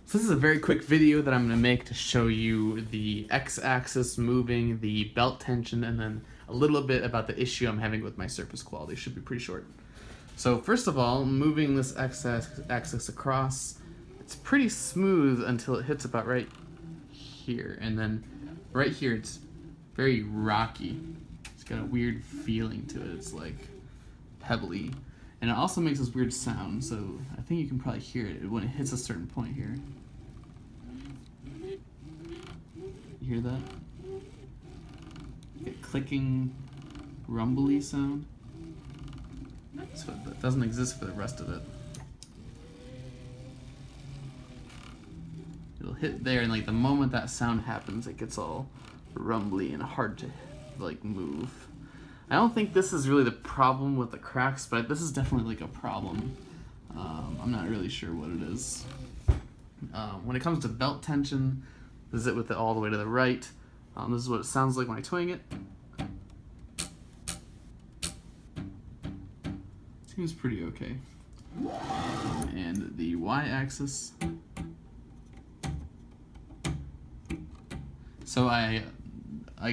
So this is a very quick video that I'm going to make to show you the x-axis moving, the belt tension, and then a little bit about the issue I'm having with my surface quality. It should be pretty short. So first of all, moving this x-axis across, it's pretty smooth until it hits about right here. And then right here it's very rocky. It's got a weird feeling to it. It's like pebbly. And it also makes this weird sound, so I think you can probably hear it when it hits a certain point here. You hear that? Like a clicking, rumbly sound. So that doesn't exist for the rest of it. It'll hit there, and like the moment that sound happens, it gets all rumbly and hard to like move. I don't think this is really the problem with the cracks, but this is definitely like a problem. I'm not really sure what it is. When it comes to belt tension, this is it with it all the way to the right. This is what it sounds like when I twang it. Seems pretty okay. And the y-axis. So I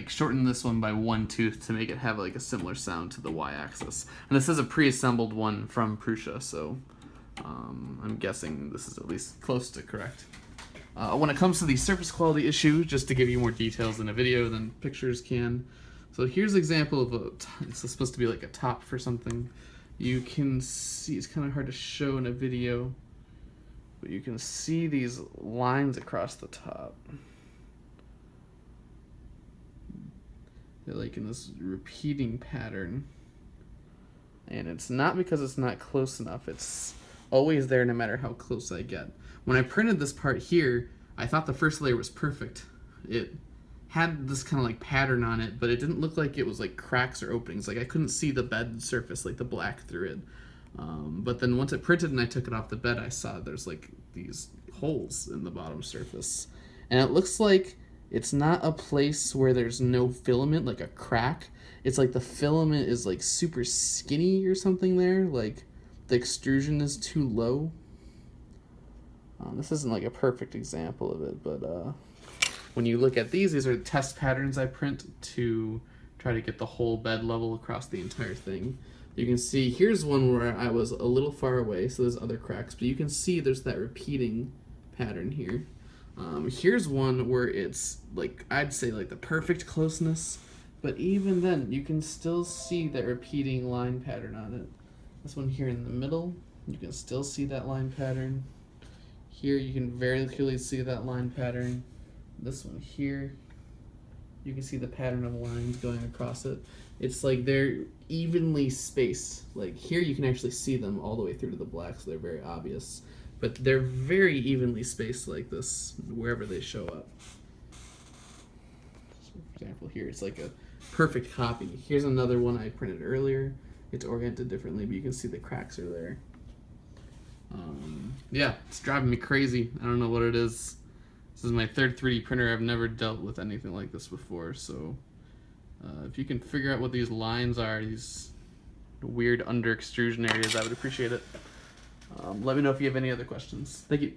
shortened this one by 1 tooth to make it have like a similar sound to the y-axis. And this is a pre-assembled one from Prusa, so I'm guessing this is at least close to correct. When it comes to the surface quality issue, just to give you more details in a video than pictures can. So here's an example of it's supposed to be like a top for something. You can see, it's kind of hard to show in a video, but you can see these lines across the top. They're like in this repeating pattern. And it's not because it's not close enough. It's always there no matter how close I get. When I printed this part here, I thought the first layer was perfect. It had this kind of like pattern on it, but it didn't look like it was like cracks or openings. Like I couldn't see the bed surface, like the black through it. But then once it printed and I took it off the bed, I saw there's like these holes in the bottom surface. And it looks like it's not a place where there's no filament, like a crack. It's like the filament is like super skinny or something there. Like the extrusion is too low. This isn't like a perfect example of it, but when you look at these are test patterns I print to try to get the whole bed level across the entire thing. You can see here's one where I was a little far away, so there's other cracks, but you can see there's that repeating pattern here. Here's one where it's like, I'd say like the perfect closeness, but even then you can still see that repeating line pattern on it. This one here in the middle, you can still see that line pattern. Here you can very clearly see that line pattern. This one here, you can see the pattern of lines going across it. It's like they're evenly spaced. Like here you can actually see them all the way through to the black, so they're very obvious. But they're very evenly spaced like this wherever they show up. For example, here it's like a perfect copy. Here's another one I printed earlier. It's oriented differently, but you can see the cracks are there. Yeah, it's driving me crazy. I don't know what it is. This is my third 3D printer. I've never dealt with anything like this before, so if you can figure out what these lines are, these weird under extrusion areas, I would appreciate it. Let me know if you have any other questions. Thank you.